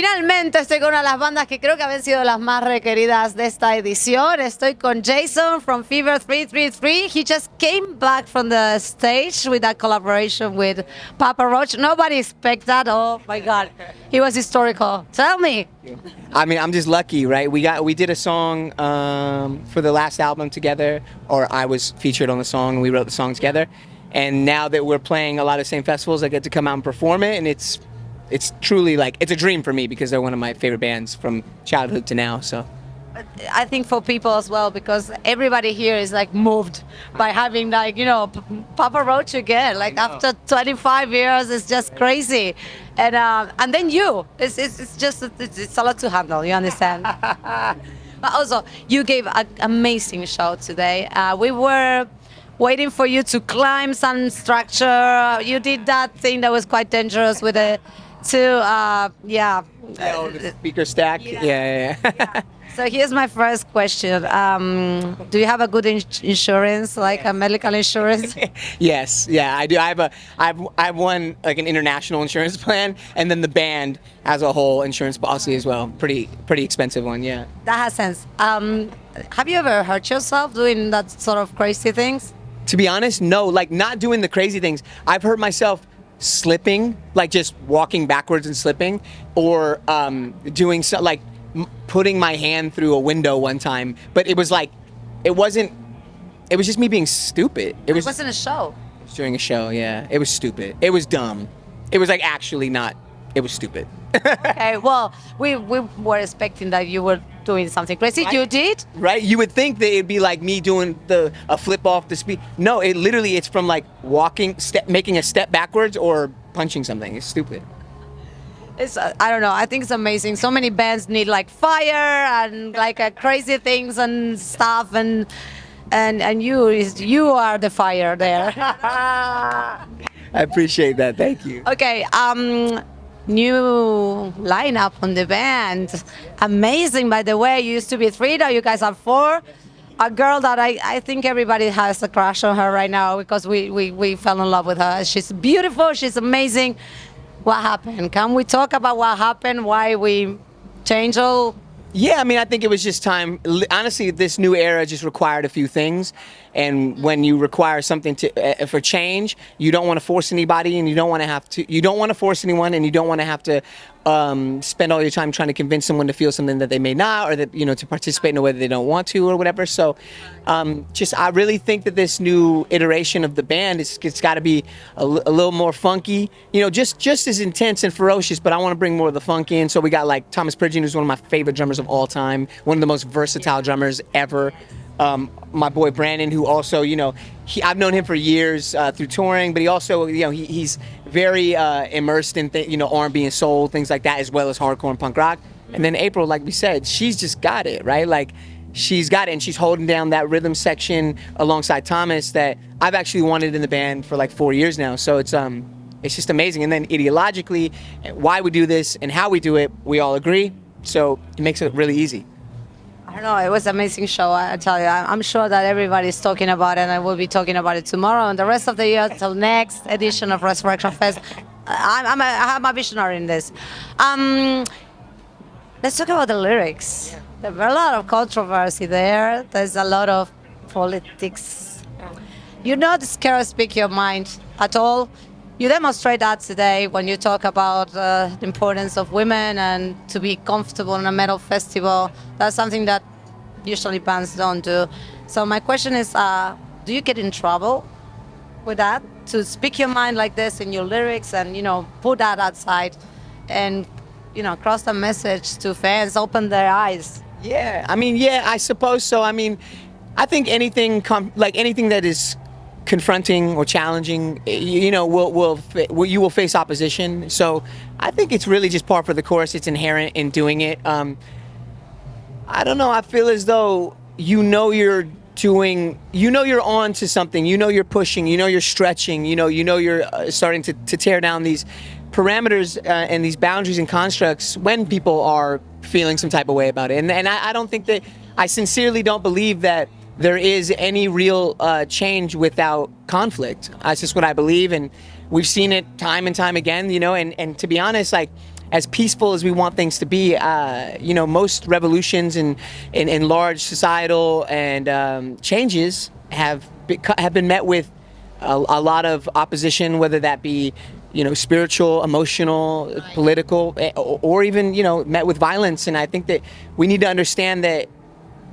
Finalmente estoy con una de las bandas que creo que habían sido las más requeridas de esta edición. Estoy con Jason from Fever 333. He just came back from the stage with that collaboration with Papa Roach. Nobody expected that. Oh my God, he was historical. Tell me. I mean, I'm just lucky, right? We did a song for the last album together, or I was featured on the song, and we wrote the song together. And now that we're playing a lot of the same festivals, I get to come out and perform it, and it's truly like, it's a dream for me because they're one of my favorite bands from childhood to now. So I think for people as well, because everybody here is like moved by having like, you know, Papa Roach again. Like after 25 years, it's just crazy. And then you, it's just, it's a lot to handle, you understand? But also, you gave an amazing show today. We were waiting for you to climb some structure. You did that thing that was quite dangerous with the the speaker stack. Yeah. So here's my first question. Do you have a good insurance, like a medical insurance? Yes, yeah, I do. I've won like an international insurance plan, and then the band has a whole insurance policy as well. Pretty expensive one, yeah. That has sense. Have you ever hurt yourself doing that sort of crazy things? To be honest, no. Like not doing the crazy things. I've hurt myself slipping, like just walking backwards and slipping, or doing so, like putting my hand through a window one time. But it was like, it was just me being stupid. It wasn't a show. It was during a show, yeah. It was stupid. It was dumb. It was like actually not, it was stupid. Okay, well, we were expecting that you were doing something crazy. Right? You did? Right? You would think that it'd be like me doing a flip off the speed. No, it's from like walking, making a step backwards or punching something. It's stupid. It's I don't know. I think it's amazing. So many bands need like fire and like crazy things and stuff, and you are the fire there. I appreciate that. Thank you. Okay. New lineup on the band. Amazing, by the way. You used to be 3, now you guys are 4. A girl that I think everybody has a crush on her right now because we fell in love with her. She's beautiful, she's amazing. What happened? Can we talk about what happened? Why we changed all? Yeah, I mean, I think it was just time. Honestly, this new era just required a few things. And when you require something for change, you don't want to force anybody, and you don't want to force anyone, and you don't want to have to spend all your time trying to convince someone to feel something that they may not, or that, you know, to participate in a way that they don't want to, or whatever. So I really think that this new iteration of the band, it's got to be a little more funky, you know, just as intense and ferocious, but I want to bring more of the funk in. So we got like Thomas Pridgeon, who's one of my favorite drummers of all time, one of the most versatile drummers ever. My boy Brandon, who also, you know, I've known him for years through touring, but he also, you know, he's very immersed in R&B and soul, things like that, as well as hardcore and punk rock. And then April, like we said, she's just got it, right? Like she's got it, and she's holding down that rhythm section alongside Thomas that I've actually wanted in the band for like 4 years now. So it's just amazing. And then ideologically, why we do this and how we do it, we all agree. So it makes it really easy. I don't know, it was an amazing show, I tell you. I'm sure that everybody's talking about it, and I will be talking about it tomorrow and the rest of the year till next edition of Resurrection Fest. I'm a visionary in this. Let's talk about the lyrics. There's a lot of controversy there. There's a lot of politics. You're not scared to speak your mind at all. You demonstrate that today when you talk about the importance of women and to be comfortable in a metal festival. That's something that usually bands don't do. So my question is, do you get in trouble with that? To speak your mind like this in your lyrics and, you know, put that outside and, you know, cross the message to fans, open their eyes? Yeah, I mean, yeah, I suppose so. I mean, I think anything that is confronting or challenging, you know, you will face opposition. So I think it's really just par for the course. It's inherent in doing it. I don't know. I feel as though you're on to something. You know you're pushing. You know you're stretching. You know you're starting to tear down these parameters and these boundaries and constructs when people are feeling some type of way about it. And I don't think that, I sincerely don't believe that there is any real change without conflict. That's just what I believe, and we've seen it time and time again, you know, and to be honest, like, as peaceful as we want things to be, you know, most revolutions and large societal and changes have been met with a lot of opposition, whether that be, you know, spiritual, emotional, political, or even, you know, met with violence. And I think that we need to understand that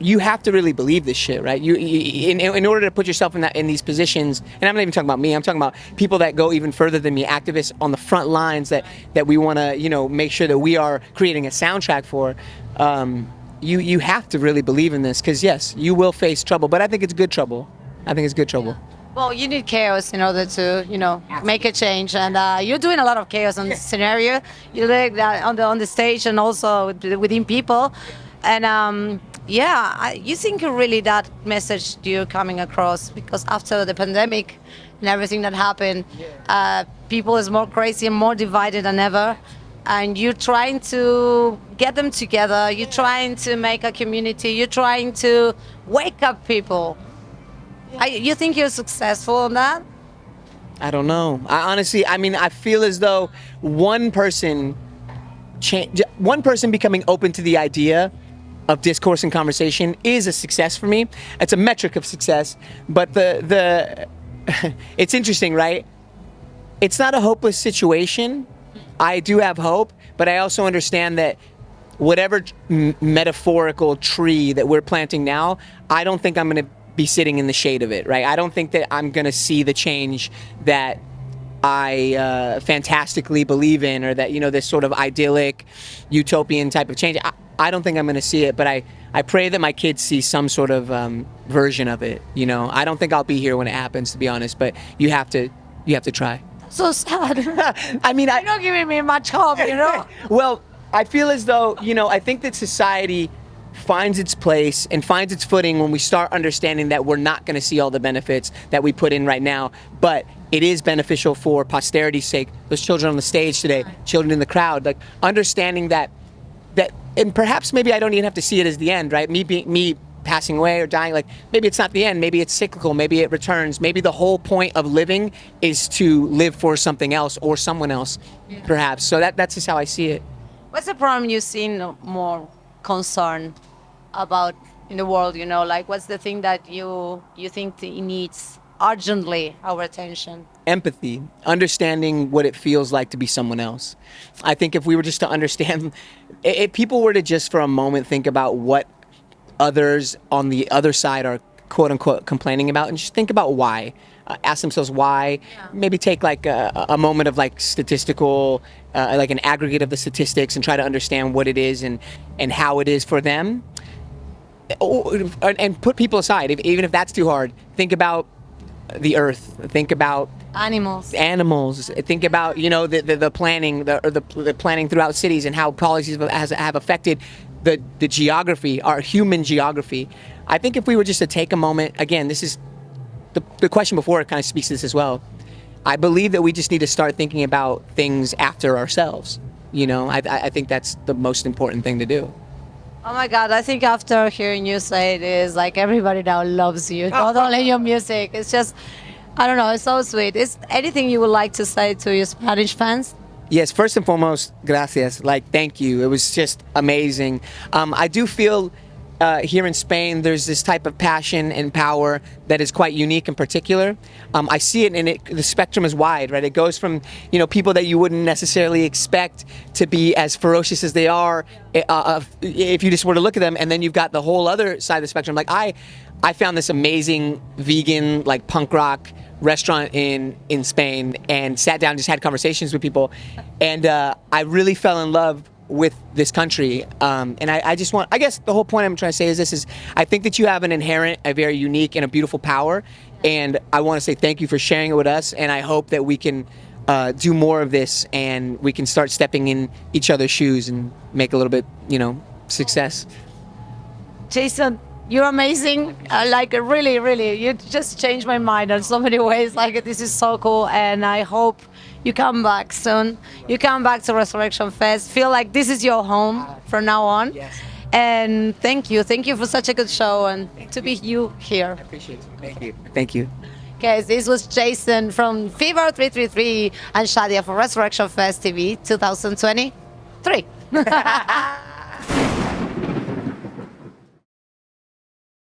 you have to really believe this shit, right? In order to put yourself in these positions, and I'm not even talking about me, I'm talking about people that go even further than me, activists on the front lines that we want to, you know, make sure that we are creating a soundtrack for. You have to really believe in this, because yes, you will face trouble, but I think it's good trouble. I think it's good trouble. Well, you need chaos in order to, you know, make a change, and you're doing a lot of chaos on this scenario. You like that on the stage and also within people, and yeah, you think really that message you're coming across, because after the pandemic and everything that happened, people is more crazy and more divided than ever, and you're trying to get them together. You're trying to make a community. You're trying to wake up people. You think you're successful on that? I don't know. I mean, I feel as though one person becoming open to the idea of discourse and conversation is a success for me. It's a metric of success. But the it's interesting, right? It's not a hopeless situation. I do have hope, but I also understand that whatever metaphorical tree that we're planting now, I don't think I'm going to be sitting in the shade of it, right? I don't think that I'm going to see the change that I fantastically believe in, or that, you know, this sort of idyllic, utopian type of change. I don't think I'm going to see it, but I pray that my kids see some sort of version of it. You know, I don't think I'll be here when it happens, to be honest. But you have to try. So sad. I mean, you're not giving me much hope, you know. Well, I feel as though, you know, I think that society finds its place and finds its footing when we start understanding that we're not going to see all the benefits that we put in right now, but it is beneficial for posterity's sake. Those children on the stage today, children in the crowd, like understanding that, and perhaps maybe I don't even have to see it as the end, right? Me passing away or dying, like maybe it's not the end, maybe it's cyclical, maybe it returns, maybe the whole point of living is to live for something else or someone else, perhaps. So that's just how I see it. What's the problem you've seen more concern about in the world, you know, like what's the thing that you think it needs urgently our attention? Empathy, understanding what it feels like to be someone else. I think if we were just to understand, if people were to just for a moment think about what others on the other side are quote unquote complaining about, and just think about why, ask themselves why, maybe take like a moment of like statistical, like an aggregate of the statistics, and try to understand what it is and how it is for them. And put people aside, even if that's too hard. Think about the earth. Think about animals. Think about, you know, the planning, the planning throughout cities, and how policies have affected the geography, our human geography. I think if we were just to take a moment, again, this is the question before, it kind of speaks to this as well. I believe that we just need to start thinking about things after ourselves. You know, I think that's the most important thing to do. Oh my God, I think after hearing you say it is like everybody now loves you, not only your music. It's just, I don't know, it's so sweet. Is anything you would like to say to your Spanish fans? Yes, first and foremost, gracias. Like, thank you. It was just amazing. I do feel here in Spain, there's this type of passion and power that is quite unique and particular. I see it, and the spectrum is wide, right? It goes from, you know, people that you wouldn't necessarily expect to be as ferocious as they are, if you just were to look at them, and then you've got the whole other side of the spectrum. Like I found this amazing vegan, like punk rock restaurant in Spain, and sat down, just had conversations with people, and I really fell in love with this country, and I just want, I guess the whole point I'm trying to say is I think that you have an inherent, a very unique and a beautiful power, and I want to say thank you for sharing it with us, and I hope that we can do more of this, and we can start stepping in each other's shoes and make a little bit, you know, success. Jason, you're amazing. Like really, really, you just changed my mind in so many ways. Like this is so cool, and I hope you come back soon. You come back to Resurrection Fest. Feel like this is your home from now on. Yes. And thank you for such a good show and to be you here. I appreciate it. Thank you. Thank you. Guys, this was Jason from Fever 333 and Yadia for Resurrection Fest TV 2020. 3.